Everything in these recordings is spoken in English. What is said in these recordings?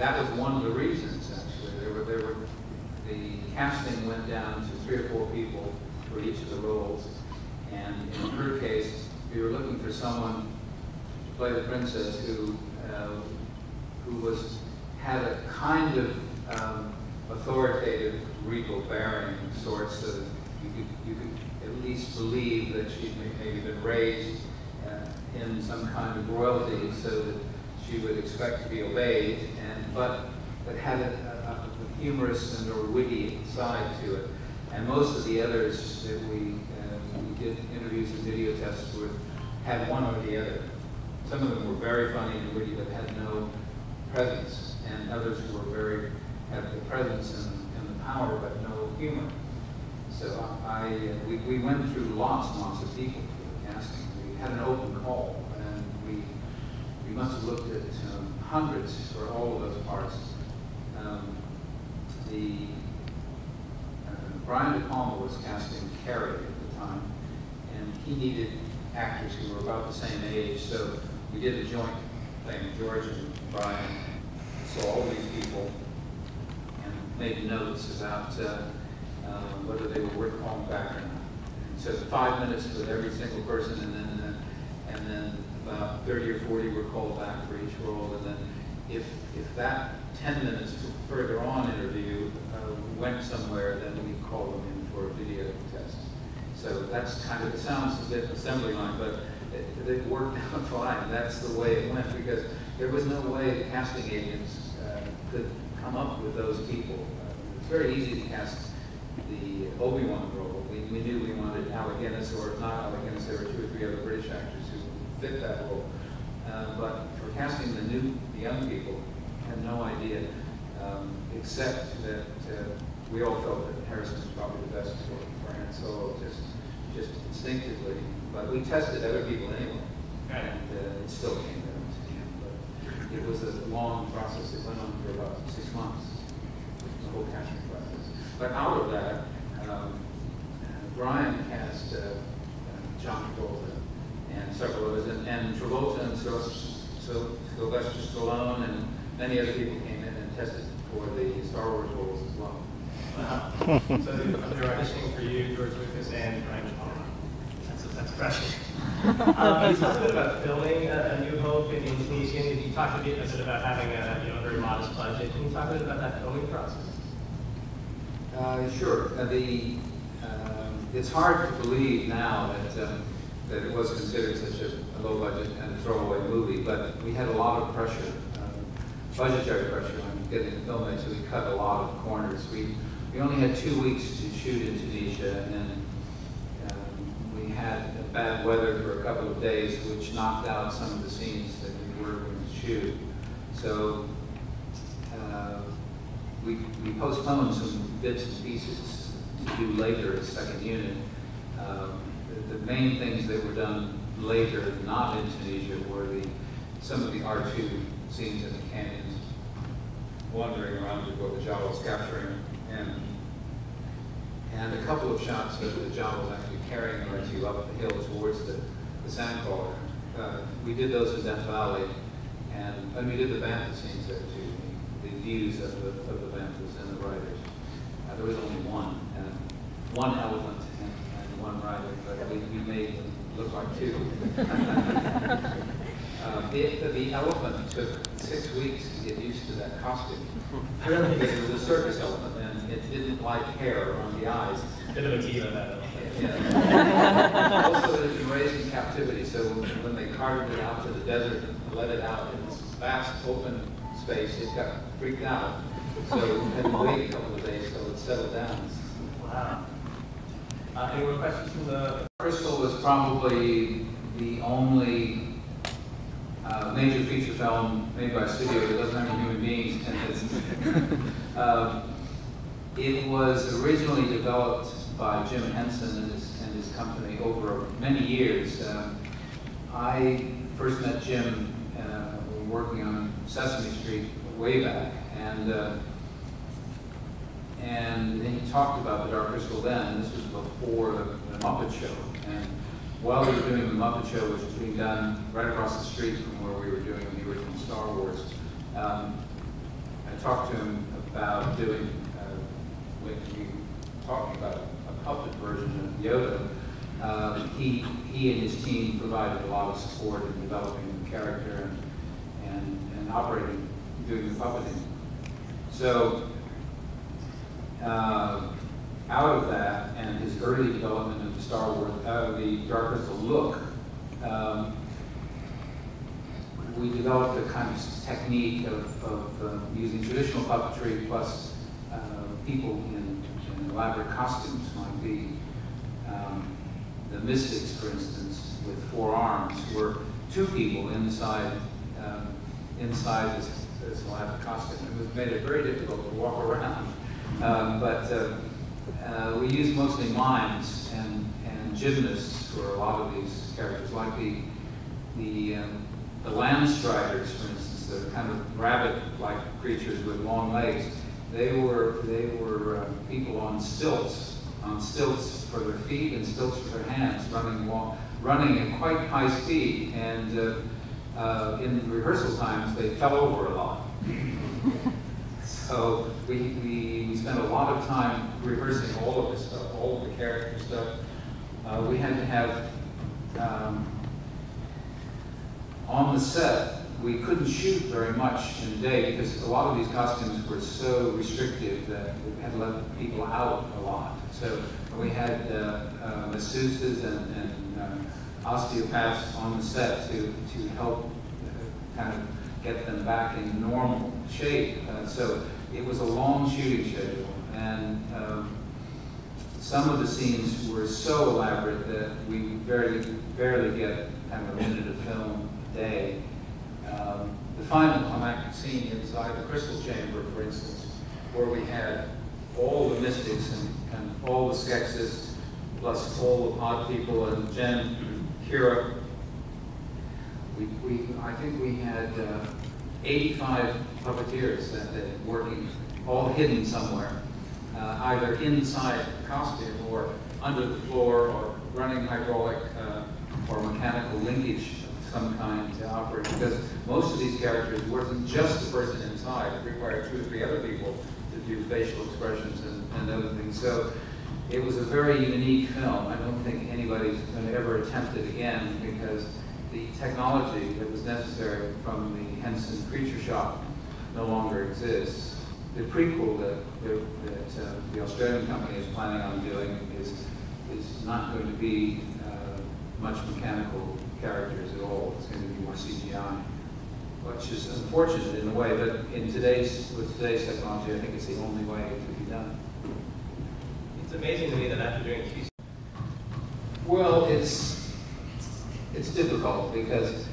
that was one of the reasons, actually. The casting went down to 3 or 4 people for each of the roles. And in her case, we were looking for someone to play the princess who had a kind of authoritative, regal bearing sort, so that you could at least believe that she'd maybe been raised in some kind of royalty, so that she would expect to be obeyed, but had a humorous and or witty side to it. And most of the others that we did interviews and video tests with had one or the other. Some of them were very funny and witty, but had no presence, and others were had the presence and the power, but no humor. So we went through lots and lots of people for the casting. We had an open call, and we must have looked at hundreds for all of those parts. Brian De Palma was casting Carrie at the time, and he needed actors who were about the same age, so we did a joint thing. George and Brian saw all these people and made notes about whether they were worth calling back or not. And so 5 minutes with every single person, and then about 30 or 40 were called back for each role, and then if that 10 minutes further on interview went somewhere, then we called them in for a video test. So that's kind of, it sounds a bit assembly line, but it worked out fine. That's the way it went, because there was no way the casting agents could come up with those people. It's very easy to cast the Obi-Wan role. We knew we wanted Alec Guinness, or if not Alec Guinness, there were 2 or 3 other British actors who fit that role. But for casting the young people, had no idea, except that we all felt that Harrison was probably the best for Han Solo, just instinctively. But we tested other people anyway, and it still came down to him. But it was a long process. It went on for about 6 months, the whole casting process. But out of that, Brian cast John Travolta and several others, and Travolta and Sylvester Stallone and many other people came in and tested for the Star Wars roles as well. Wow. So they're auditioning for you, George Lucas, and Brian De Palma. That's precious. You talked a bit about filming A New Hope in Tunisia, and you talked a bit about having a very modest budget. Can you talk a bit about that filming process? Sure. It's hard to believe now that it was considered such a low budget and throwaway movie, but we had a lot of pressure, budgetary pressure on getting the film made, so we cut a lot of corners. We only had 2 weeks to shoot in Tunisia, and we had bad weather for a couple of days, which knocked out some of the scenes that we were going to shoot. So we postponed some bits and pieces to do later as second unit. The main things that were done later, not in Tunisia, were some of the R2 scenes in the canyons, wandering around before the Jawa was capturing, and a couple of shots that the Jawa was actually carrying R2 up the hill towards the sandbar. We did those in Death Valley, and we did the bantha scenes there too, the views of the banthas and the riders. There was only one elephant and one rider, but we made them look like 2. The elephant took 6 weeks to get used to that costume. Because it was a circus elephant, and it didn't like hair around the eyes. Bit of a tease on that. Yeah. Also, it had been raised in captivity, so when they carted it out to the desert and let it out in this vast open space, it got freaked out. So we had to wait a couple of days till it settled down. Wow. Any more questions from the... Crystal was probably the only major feature film made by a studio that doesn't have any human beings in it. It was originally developed by Jim Henson and his company over many years. I first met Jim working on Sesame Street way back, and he talked about the Dark Crystal then, and this was before the Muppet Show. And while we were doing the Muppet Show, which was being done right across the street from where we were doing the original Star Wars, I talked to him about doing, when we were talking about a puppet version of Yoda, he and his team provided a lot of support in developing the character and operating, doing the puppeting. So, out of that and his early development of the Star Wars, the Dark Crystal look, we developed a kind of technique of using traditional puppetry plus people in elaborate costumes, like the Mystics, for instance, with 4 arms, were 2 people inside this elaborate costume. It made it very difficult to walk around. We used mostly mimes and gymnasts for a lot of these characters, like the land striders, for instance, the kind of rabbit-like creatures with long legs. They were people on stilts for their feet and stilts for their hands, running at quite high speed. And in rehearsal times, they fell over a lot. So we spent a lot of time rehearsing all of this stuff, all of the character stuff. We had to have, on the set, we couldn't shoot very much in a day because a lot of these costumes were so restrictive that we had to let people out a lot. So we had masseuses and osteopaths on the set to help kind of get them back in normal shape. So it was a long shooting schedule, and some of the scenes were so elaborate that we barely get kind of a minute of film a day. The final climactic scene inside the Crystal Chamber, for instance, where we had all the Mystics and all the Skeksis, plus all the Pod people and Jen, Kira. I think we had 85 puppeteers that day working, all hidden somewhere, either inside the costume or under the floor or running hydraulic or mechanical linkage of some kind to operate. Because most of these characters wasn't just the person inside; it required 2 or 3 other people to do facial expressions and other things. So it was a very unique film. I don't think anybody's going to ever attempt it again because the technology that was necessary from the Henson Creature Shop no longer exists. The prequel that the Australian company is planning on doing is not going to be much mechanical characters at all. It's going to be more CGI, which is unfortunate in a way, but with today's technology, I think it's the only way it could be done. It's amazing to me that after doing 2 Well, it's difficult because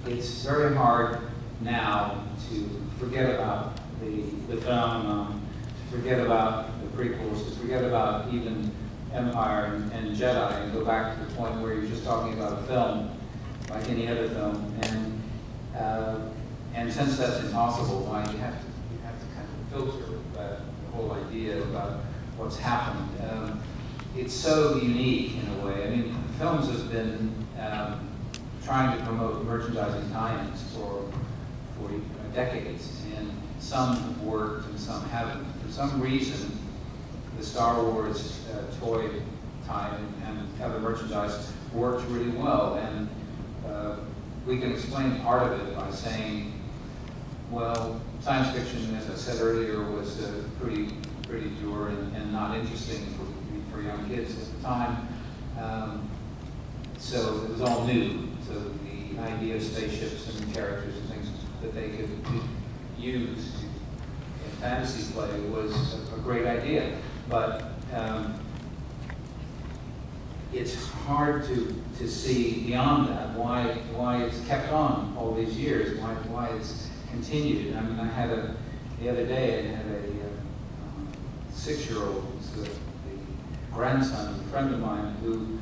it's very hard now to forget about the phenomenon, to forget about the prequels, to forget about even Empire and Jedi, and go back to the point where you're just talking about a film, like any other film. And since that's impossible, why you have to kind of filter the whole idea about what's happened. It's so unique in a way. I mean, films have been trying to promote merchandising tie-ins for decades, and some have worked and some haven't. For some reason, the Star Wars toy tie-in and other merchandise worked really well, and we can explain part of it by saying, well, science fiction, as I said earlier, was pretty pure and not interesting for young kids at the time. So it was all new. So the idea of spaceships and characters and things that they could use in fantasy play was a great idea. But it's hard to see beyond that why it's kept on all these years, why it's continued. I mean, the other day I had a 6-year-old, the grandson of a friend of mine who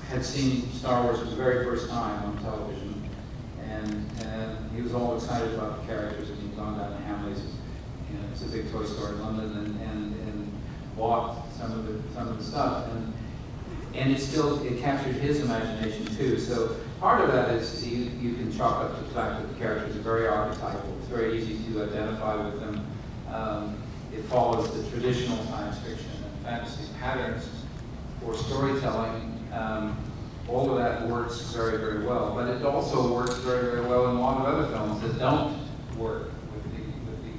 had seen Star Wars for the very first time on television, and he was all excited about the characters, and he'd gone down to Hamley's, it's a big toy store in London, and bought some of the stuff, and it captured his imagination too. So part of that is you can chalk up to the fact that the characters are very archetypal. It's very easy to identify with them. It follows the traditional science fiction and fantasy patterns for storytelling. All of that works very, very well. But it also works very, very well in a lot of other films that don't work with the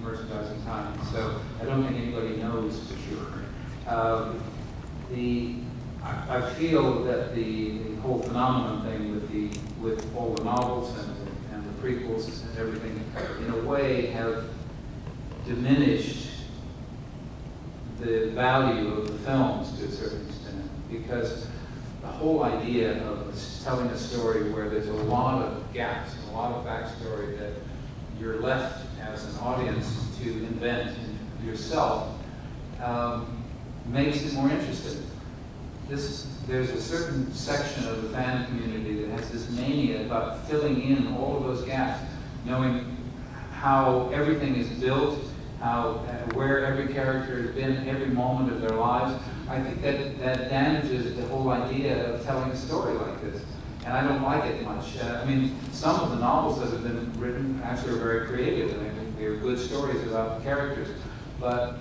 merchandising timing. So I don't think anybody knows for sure. I feel that the whole phenomenon thing with all the novels and the prequels and everything, in a way, have diminished the value of the films to a certain extent, because the whole idea of telling a story where there's a lot of gaps, a lot of backstory that you're left as an audience to invent yourself, makes it more interesting. There's a certain section of the fan community that has this mania about filling in all of those gaps, knowing how everything is built, where every character has been every moment of their lives. I think that damages the whole idea of telling a story like this. And I don't like it much. I mean, some of the novels that have been written actually are very creative, and I think they're good stories about the characters. But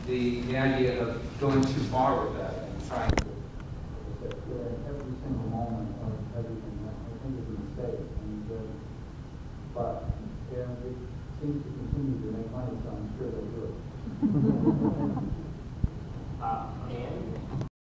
the idea of going too far with that and trying to fill in every single moment of everything, I think is a mistake. But it seems to continue to make money, so I'm sure they'll do it.